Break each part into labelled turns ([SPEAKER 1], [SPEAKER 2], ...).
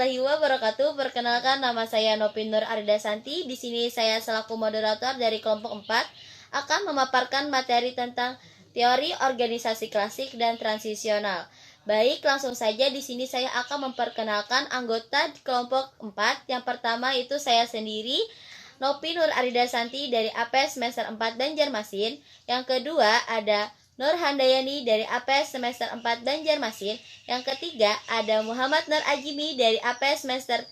[SPEAKER 1] warahmatullahi wabarakatuh. Perkenalkan, nama saya Nopi Nur Aridasanti. Di sini saya selaku moderator dari kelompok 4 akan memaparkan materi tentang teori organisasi klasik dan transisional. Baik, langsung saja di sini saya akan memperkenalkan anggota di kelompok 4. Yang pertama itu saya sendiri, Nopi Nur Aridasanti dari APS semester 4 Banjarmasin. Yang kedua ada Nur Handayani dari APS semester 4 Banjarmasin. Yang ketiga ada Muhammad Nur Ajimi dari APS semester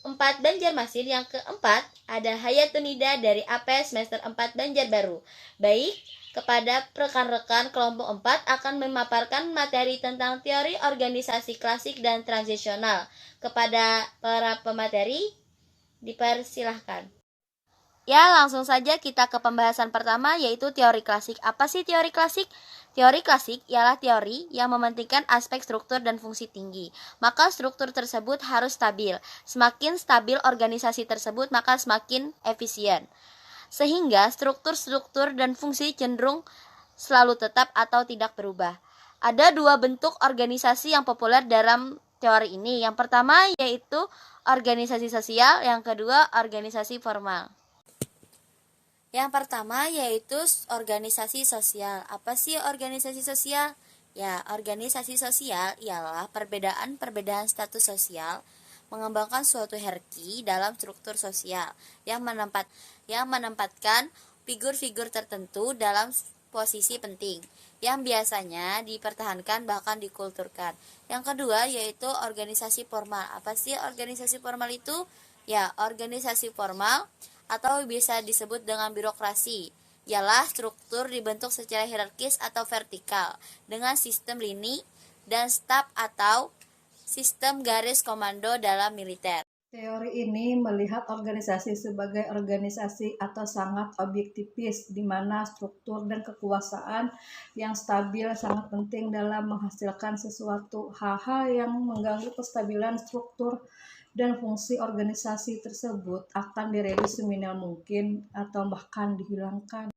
[SPEAKER 1] 4 Banjarmasin. Yang keempat ada Hayatunida dari APS semester 4 Banjarbaru. Baik, kepada rekan-rekan kelompok 4 akan memaparkan materi tentang teori organisasi klasik dan transisional. Kepada para pemateri, dipersilahkan. Ya, langsung saja kita ke pembahasan pertama, yaitu teori klasik. Apa sih teori klasik? Teori klasik ialah teori yang mementingkan aspek struktur dan fungsi tinggi. Maka struktur tersebut harus stabil. Semakin stabil organisasi tersebut, maka semakin efisien. Sehingga struktur-struktur dan fungsi cenderung selalu tetap atau tidak berubah. Ada dua bentuk organisasi yang populer dalam teori ini. Yang pertama yaitu organisasi sosial, yang kedua organisasi formal. Yang pertama yaitu organisasi sosial. Apa sih organisasi sosial? Ya, organisasi sosial ialah perbedaan-perbedaan status sosial mengembangkan suatu hierarki dalam struktur sosial yang menempatkan figur-figur tertentu dalam posisi penting yang biasanya dipertahankan bahkan dikulturkan. Yang kedua yaitu organisasi formal. Apa sih organisasi formal itu? Ya, organisasi formal atau bisa disebut dengan birokrasi ialah struktur dibentuk secara hierarkis atau vertikal dengan sistem lini dan staf atau sistem garis komando dalam militer.
[SPEAKER 2] Teori ini melihat organisasi sebagai organisasi atau sangat objektifis, di mana struktur dan kekuasaan yang stabil sangat penting dalam menghasilkan sesuatu. Hal-hal yang mengganggu kestabilan struktur dan fungsi organisasi tersebut akan direvisi seminimal mungkin atau bahkan dihilangkan.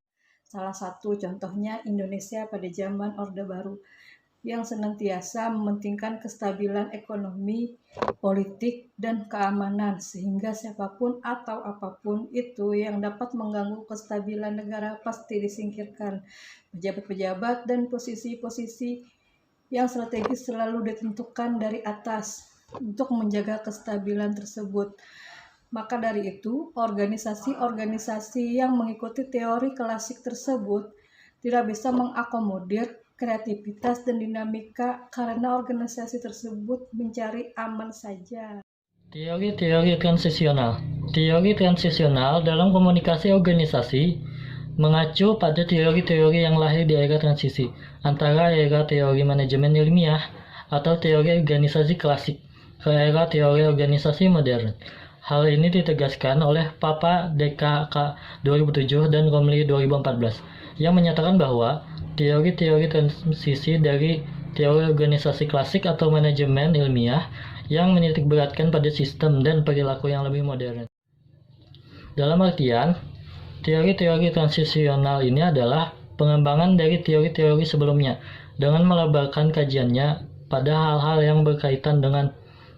[SPEAKER 2] Salah satu contohnya Indonesia pada zaman Orde Baru yang senantiasa mementingkan kestabilan ekonomi, politik, dan keamanan, sehingga siapapun atau apapun itu yang dapat mengganggu kestabilan negara pasti disingkirkan. Pejabat-pejabat dan posisi-posisi yang strategis selalu ditentukan dari atas untuk menjaga kestabilan tersebut. Maka dari itu, organisasi-organisasi yang mengikuti teori klasik tersebut tidak bisa mengakomodir kreativitas dan dinamika karena organisasi tersebut mencari aman saja.
[SPEAKER 3] Teori-teori transisional. Teori transisional dalam komunikasi organisasi mengacu pada teori-teori yang lahir di era transisi antara era teori manajemen ilmiah atau teori organisasi klasik ke era teori organisasi modern. Hal ini ditegaskan oleh Papa DKK 2007 dan Romli 2014 yang menyatakan bahwa teori-teori transisi dari teori organisasi klasik atau manajemen ilmiah yang menitikberatkan pada sistem dan perilaku yang lebih modern. Dalam artian, teori-teori transisional ini adalah pengembangan dari teori-teori sebelumnya dengan melebarkan kajiannya pada hal-hal yang berkaitan dengan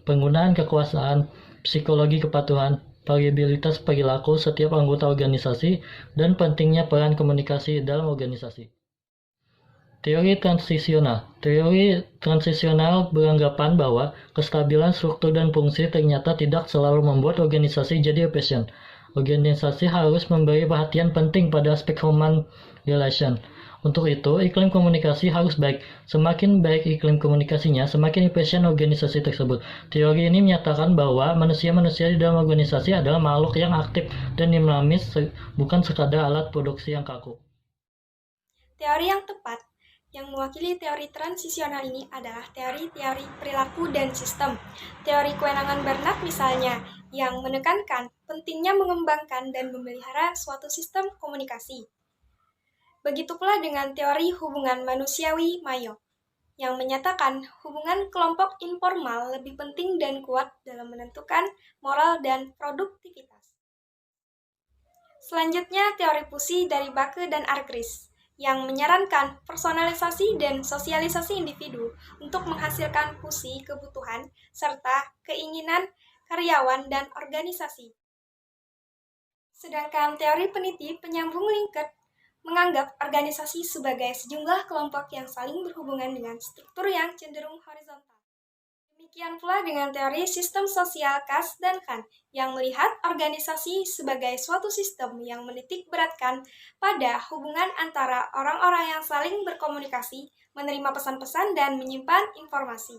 [SPEAKER 3] penggunaan kekuasaan, psikologi kepatuhan, variabilitas perilaku setiap anggota organisasi, dan pentingnya peran komunikasi dalam organisasi. Teori transisional beranggapan bahwa kestabilan struktur dan fungsi ternyata tidak selalu membuat organisasi jadi efisien. Organisasi harus memberi perhatian penting pada aspek human relation. Untuk itu, iklim komunikasi harus baik. Semakin baik iklim komunikasinya, semakin efisien organisasi tersebut. Teori ini menyatakan bahwa manusia-manusia di dalam organisasi adalah makhluk yang aktif dan dinamis, bukan sekadar alat produksi yang kaku.
[SPEAKER 4] Teori yang tepat yang mewakili teori transisional ini adalah teori-teori perilaku dan sistem. Teori kewenangan Bernard misalnya, yang menekankan pentingnya mengembangkan dan memelihara suatu sistem komunikasi. Begitu pula dengan teori hubungan manusiawi Mayo, yang menyatakan hubungan kelompok informal lebih penting dan kuat dalam menentukan moral dan produktivitas. Selanjutnya, teori fusi dari Bake dan Arkris, yang menyarankan personalisasi dan sosialisasi individu untuk menghasilkan fungsi kebutuhan serta keinginan karyawan dan organisasi. Sedangkan teori peniti penyambung lingkar menganggap organisasi sebagai sejumlah kelompok yang saling berhubungan dengan struktur yang cenderung horizontal. Demikian pula dengan teori sistem sosial Cass dan Kahn yang melihat organisasi sebagai suatu sistem yang menitik beratkan pada hubungan antara orang-orang yang saling berkomunikasi, menerima pesan-pesan, dan menyimpan informasi.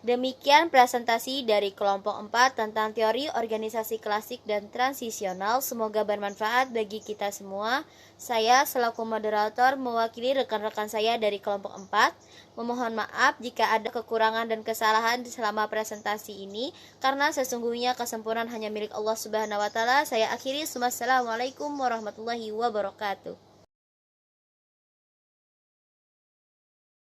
[SPEAKER 1] Demikian presentasi dari kelompok 4 tentang teori organisasi klasik dan transisional. Semoga bermanfaat bagi kita semua. Saya selaku moderator mewakili rekan-rekan saya dari kelompok 4. Memohon maaf jika ada kekurangan dan kesalahan selama presentasi ini, karena sesungguhnya kesempurnaan hanya milik Allah Subhanahu wa taala. Saya akhiri. Wassalamualaikum warahmatullahi wabarakatuh.